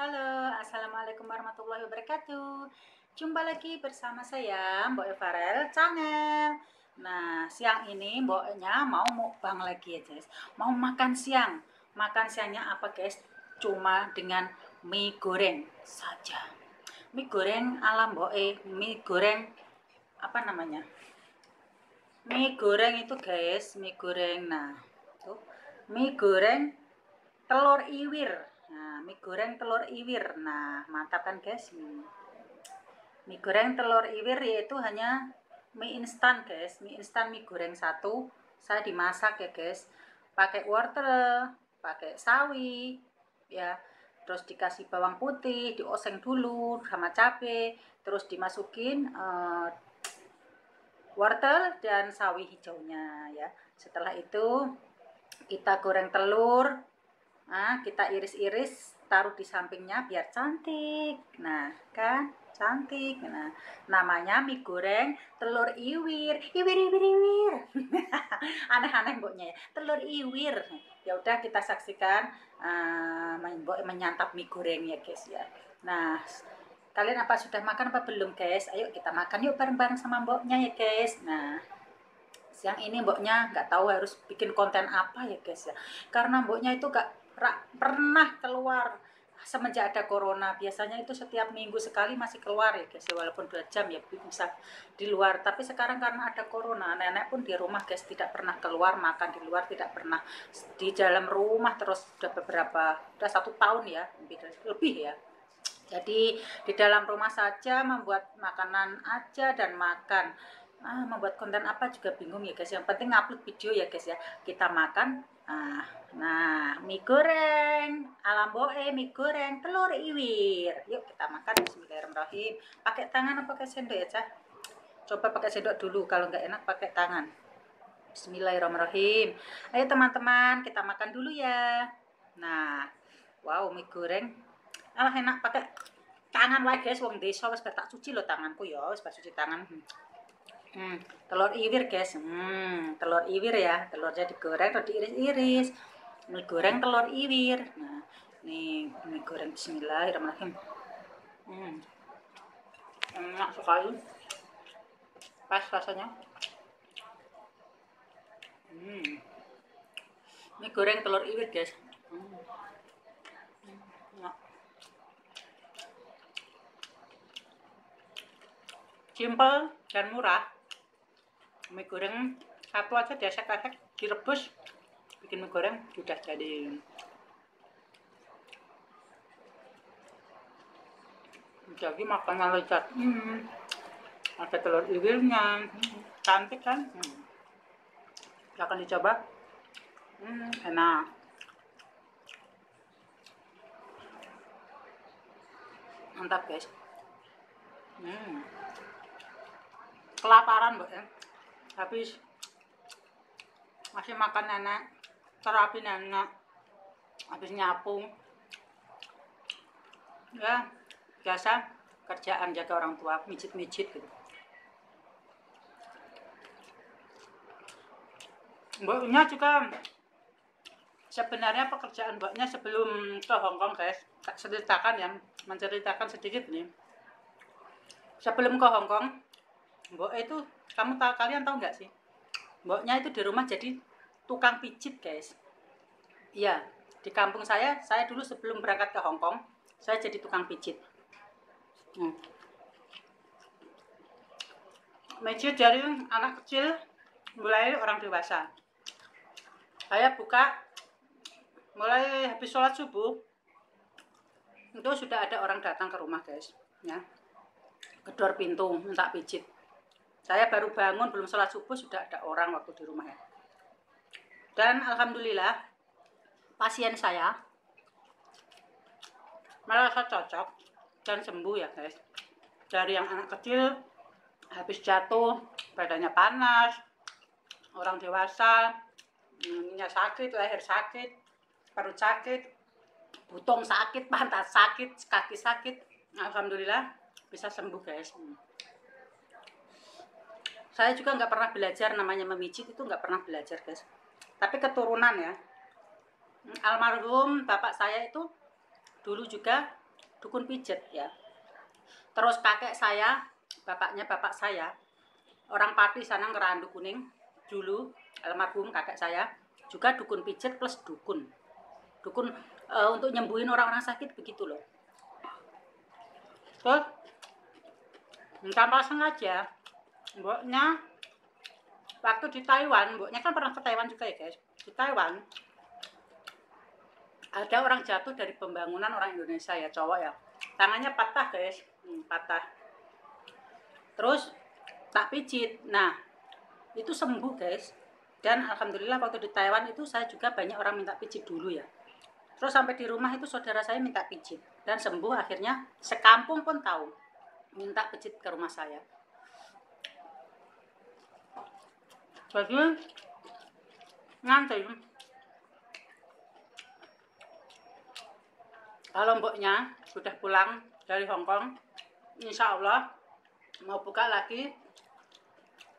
Halo, Assalamualaikum warahmatullahi wabarakatuh. Jumpa lagi bersama saya, Mbok Evarel Channel. Nah, siang ini Mboknya mau mukbang lagi ya guys. Mau makan siang. Makan siangnya apa guys? Cuma dengan mie goreng saja. Mie goreng ala Mbok mie goreng apa namanya? Mie goreng itu guys, mie goreng. Nah, tuh mie goreng telur iwir. Nah, mie goreng telur iwir. Nah, mantap kan guys. Mie goreng telur iwir yaitu hanya mie instan guys. Mie instan mie goreng satu. Saya dimasak ya guys. Pakai wortel, pakai sawi, ya. Terus dikasih bawang putih, dioseng dulu sama cabai, terus dimasukin wortel dan sawi hijaunya ya. Setelah itu kita goreng telur. Nah, kita iris-iris, taruh di sampingnya biar cantik. Nah, kan cantik. Nah, namanya mie goreng telur iwir. Iwir, iwir, iwir. Aneh-aneh mboknya ya. Telur iwir. Ya udah kita saksikan mbok menyantap mie goreng ya guys ya. Nah, kalian apa sudah makan apa belum guys? Ayo kita makan yuk bareng-bareng sama mboknya ya guys. Nah, siang ini mboknya nggak tahu harus bikin konten apa ya guys ya, karena mboknya itu gak pernah keluar semenjak ada corona. Biasanya itu setiap minggu sekali masih keluar ya guys ya, walaupun 2 jam ya bisa di luar. Tapi sekarang karena ada corona, nenek pun di rumah guys, tidak pernah keluar makan di luar, tidak pernah di dalam rumah terus. Udah 1 tahun ya, lebih ya. Jadi di dalam rumah saja membuat makanan aja dan makan. Membuat konten apa juga bingung ya guys. Yang penting upload video ya guys ya. Kita makan. Nah, mie goreng ala Boe, mie goreng telur iwir. Yuk kita makan. Bismillahirrahmanirrahim. Pakai tangan apa pakai sendok ya Cah? Coba pakai sendok dulu. Kalau nggak enak pakai tangan. Bismillahirrahmanirrahim. Ayo teman-teman, kita makan dulu ya. Nah, wow, mie goreng enak pakai tangan wae guys, wong desa wis tak cuci lo tanganku ya, wis cuci tangan. Telur iwir guys. Telur iwir ya, telurnya digoreng atau diiris-iris. Mie goreng telur iwir. Nah, nih mie goreng bismillahirrahmanirrahim. Enak sekali. Pas rasanya. Mie goreng telur iwir guys. Simple dan murah. Mie goreng satu aja diesek-esek, direbus, bikin mie goreng sudah jadi. Jadi makanan lezat. Ada telur iwirnya, cantik kan? Silahkan dicoba. Enak. Mantap guys. Kelaparan mbak ya, habis masih makan nenek, terapi nenek, habis nyapu ya, biasa kerjaan jaga orang tua, mijit-mijit gitu. Mbaknya juga sebenarnya pekerjaan mbaknya sebelum ke Hongkong guys, tak ceritakan yang menceritakan sedikit nih. Sebelum ke Hongkong, mbak itu kalian tahu nggak sih, mbaknya itu di rumah jadi tukang pijit guys. Iya, di kampung saya dulu sebelum berangkat ke Hongkong, saya jadi tukang pijit. Pijit dari anak kecil mulai orang dewasa. Saya buka mulai habis sholat subuh itu sudah ada orang datang ke rumah guys ya, gedor pintu minta pijit. Saya baru bangun belum sholat subuh sudah ada orang waktu di rumah ya. Dan alhamdulillah pasien saya merasa cocok dan sembuh ya guys. Dari yang anak kecil habis jatuh badannya panas, orang dewasa ininya sakit, leher sakit, perut sakit, butung sakit, pantat sakit, kaki sakit, alhamdulillah bisa sembuh guys. Saya juga nggak pernah belajar namanya memijit, itu nggak pernah belajar guys, tapi keturunan ya. Almarhum bapak saya itu dulu juga dukun pijet ya. Terus kakek saya, bapaknya bapak saya, orang Pati sana Ngerandu Kuning dulu, almarhum kakek saya juga dukun pijet plus dukun untuk nyembuhin orang-orang sakit begitu loh. Terus tanpa sengaja mboknya waktu di Taiwan, mboknya kan pernah ke Taiwan juga ya guys. Di Taiwan ada orang jatuh dari pembangunan orang Indonesia ya, cowok ya, tangannya patah guys, patah. Terus tak pijit, nah itu sembuh guys. Dan alhamdulillah waktu di Taiwan itu saya juga banyak orang minta pijit dulu ya. Terus sampai di rumah itu saudara saya minta pijit dan sembuh, akhirnya sekampung pun tahu minta pijit ke rumah saya. Jadi nanti kalau mboknya sudah pulang dari Hong Kong, insya Allah mau buka lagi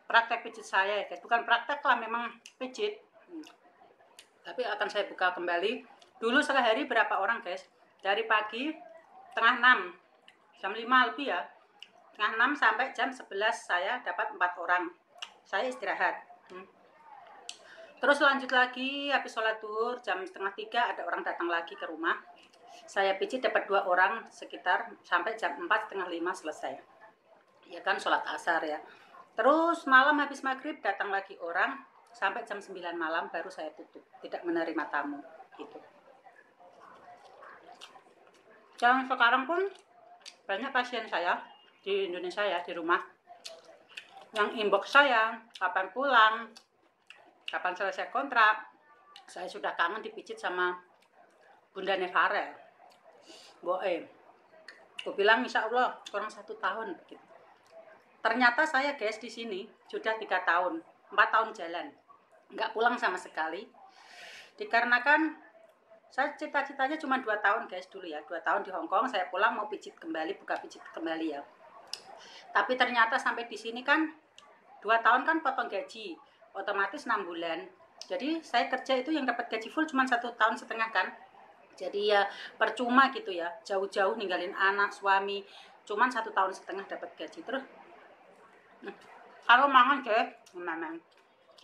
praktek pijit saya ya guys. Bukan praktek lah, memang pijit, tapi akan saya buka kembali. Dulu sehari berapa orang guys, dari pagi setengah 6, jam 5 lebih ya, setengah 6 sampai jam 11 saya dapat 4 orang, saya istirahat. Terus lanjut lagi, habis sholat duhur jam setengah 3 ada orang datang lagi ke rumah, saya pijit dapat 2 orang sekitar sampai jam 4, setengah 5 selesai ya kan, sholat asar ya. Terus malam habis maghrib datang lagi orang sampai jam 9 malam baru saya tutup, tidak menerima tamu gitu. Dan sekarang pun banyak pasien saya di Indonesia ya, di rumah, yang inbox saya kapan pulang, kapan selesai kontrak. Saya sudah kangen dipijit sama Bunda Nevarel. Aku bilang insya Allah kurang 1 tahun begitu. Ternyata saya guys di sini sudah 3 tahun, 4 tahun jalan, nggak pulang sama sekali. Dikarenakan saya cita-citanya cuma 2 tahun guys dulu ya, 2 tahun di Hong Kong, saya pulang mau pijit kembali, buka pijit kembali ya. Tapi ternyata sampai di sini kan 2 tahun kan potong gaji, otomatis 6 bulan. Jadi saya kerja itu yang dapat gaji full cuma 1,5 tahun kan. Jadi ya percuma gitu ya, jauh-jauh ninggalin anak, suami, cuman 1,5 tahun dapat gaji. Terus kalau mangan deh, memang.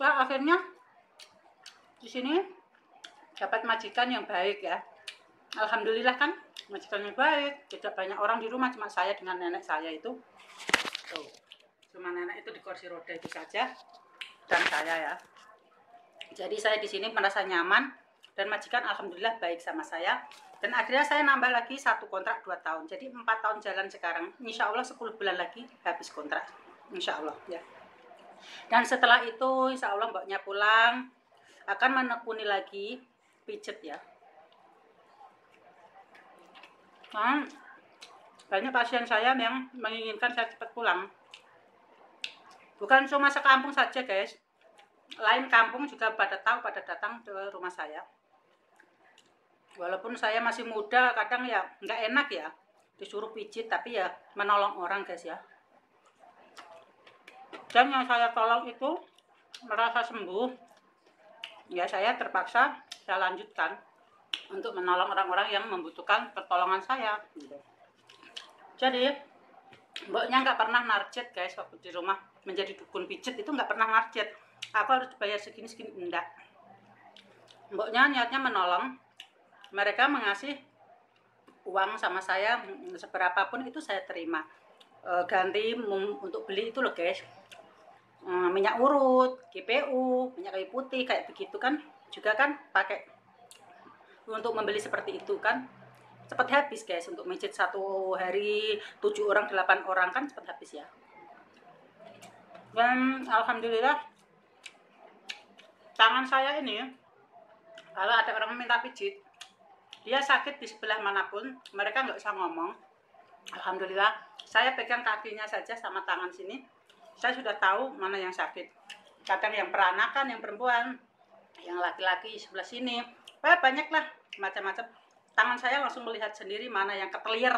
Nah, akhirnya di sini dapat majikan yang baik ya. Alhamdulillah kan, majikan yang baik. Tidak banyak orang di rumah, cuma saya dengan nenek saya itu. Tuh, cuma nenek itu di kursi roda itu saja dan saya ya. Jadi saya di sini merasa nyaman dan majikan alhamdulillah baik sama saya. Dan akhirnya saya nambah lagi 1 kontrak 2 tahun. Jadi 4 tahun jalan sekarang. Insya Allah 10 bulan lagi habis kontrak. Insya Allah ya. Dan setelah itu insya Allah mbaknya pulang akan menekuni lagi pijet ya. Nah, banyak pasien saya yang menginginkan saya cepat pulang. Bukan cuma sekampung saja guys, lain kampung juga pada tahu, pada datang ke rumah saya. Walaupun saya masih muda, kadang ya nggak enak ya disuruh pijit, tapi ya menolong orang guys ya. Dan yang saya tolong itu merasa sembuh, ya saya terpaksa saya lanjutkan untuk menolong orang-orang yang membutuhkan pertolongan saya gitu. Jadi mboknya nggak pernah narjet guys, waktu di rumah menjadi dukun pijet itu nggak pernah narjet aku harus bayar segini-segini, enggak. Mboknya niatnya menolong, mereka mengasih uang sama saya seberapapun itu saya terima. Ganti untuk beli itu loh guys, minyak urut, GPU, minyak kayu putih kayak begitu kan, juga kan pakai untuk membeli seperti itu kan cepat habis guys. Untuk mijit 1 hari 7 orang 8 orang kan cepat habis ya. Dan alhamdulillah tangan saya ini, kalau ada orang minta pijit, dia sakit di sebelah manapun, mereka nggak usah ngomong. Alhamdulillah saya pegang kakinya saja sama tangan sini, saya sudah tahu mana yang sakit. Kadang yang peranakan, yang perempuan, yang laki-laki sebelah sini, banyak lah macam-macam. Tangan saya langsung melihat sendiri mana yang ketelir,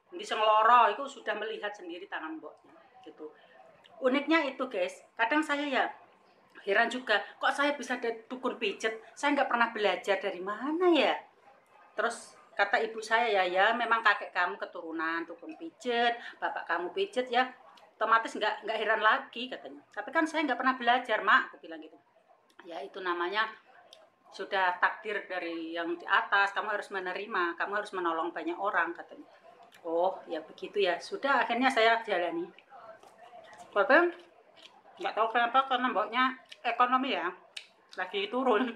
di sengloro itu sudah melihat sendiri tangan mboknya gitu. Uniknya itu guys, kadang saya ya heran juga, kok saya bisa dukun pijet, saya nggak pernah belajar dari mana ya. Terus kata ibu saya ya memang kakek kamu keturunan tukang pijet, bapak kamu pijet ya, otomatis nggak heran lagi katanya. Tapi kan saya nggak pernah belajar mak, aku bilang gitu. Ya itu namanya sudah takdir dari yang di atas, kamu harus menerima, kamu harus menolong banyak orang katanya. Oh ya begitu ya, sudah akhirnya saya jalani. Tapi nggak tahu kenapa, karena mboknya ekonomi ya lagi turun,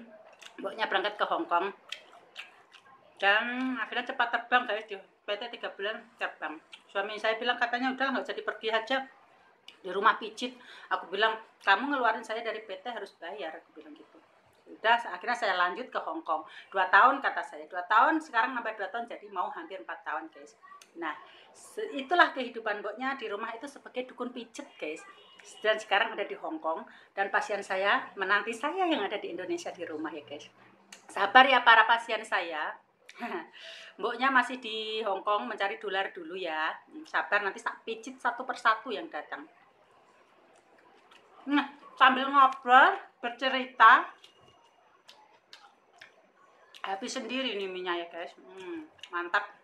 mboknya berangkat ke Hong Kong dan akhirnya cepat terbang guys, di PT 3 bulan terbang. Suami saya bilang katanya udah nggak jadi pergi aja di rumah pijit. Aku bilang kamu ngeluarin saya dari PT harus bayar, aku bilang gitu. Udah akhirnya saya lanjut ke Hong Kong 2 tahun kata saya, 2 tahun sekarang nambah 2 tahun jadi mau hampir 4 tahun guys. Nah itulah kehidupan mboknya di rumah itu sebagai dukun pijet guys. Dan sekarang ada di Hong Kong dan pasien saya menanti saya yang ada di Indonesia di rumah ya guys. Sabar ya para pasien saya. Mboknya masih di Hong Kong mencari dolar dulu ya. Sabar nanti tak pijit satu persatu yang datang. Nah, sambil ngobrol, bercerita, habis sendiri nih minyak ya guys. Mantap.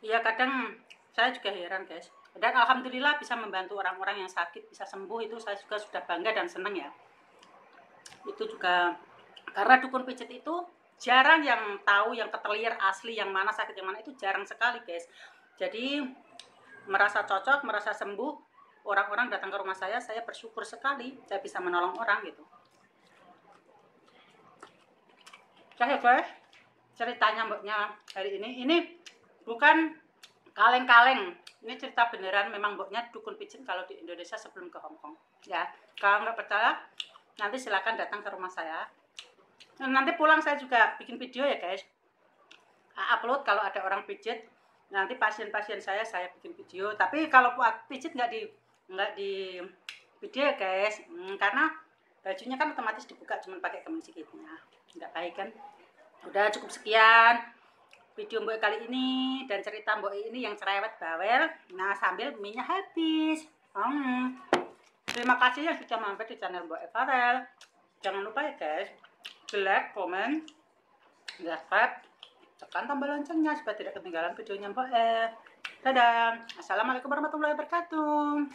Iya kadang saya juga heran guys. Dan alhamdulillah bisa membantu orang-orang yang sakit bisa sembuh, itu saya juga sudah bangga dan senang ya. Itu juga karena dukun pijet itu jarang yang tahu, yang ketelir asli yang mana sakit yang mana, itu jarang sekali guys. Jadi merasa cocok, merasa sembuh, orang-orang datang ke rumah saya bersyukur sekali saya bisa menolong orang gitu. Oke guys, ceritanya mboknya hari ini bukan kaleng-kaleng, ini cerita beneran, memang mboknya dukun pijet kalau di Indonesia sebelum ke Hong Kong ya. Kalau nggak percaya nanti silakan datang ke rumah saya. Nanti pulang saya juga bikin video ya guys, upload kalau ada orang pijet. Nanti pasien-pasien saya bikin video, tapi kalau buat pijet nggak di video ya guys, karena bajunya kan otomatis dibuka cuma pakai kemeja sikitnya, nggak baik kan. Udah cukup sekian video mbok kali ini dan cerita mbok ini yang cerewet bawel. Nah sambil minyak habis. Terima kasih yang sudah mampir di channel Mbok Evarel. Jangan lupa ya guys, like, komen, subscribe, tekan tombol loncengnya supaya tidak ketinggalan videonya Mbok E. Dadah. Assalamualaikum warahmatullahi wabarakatuh.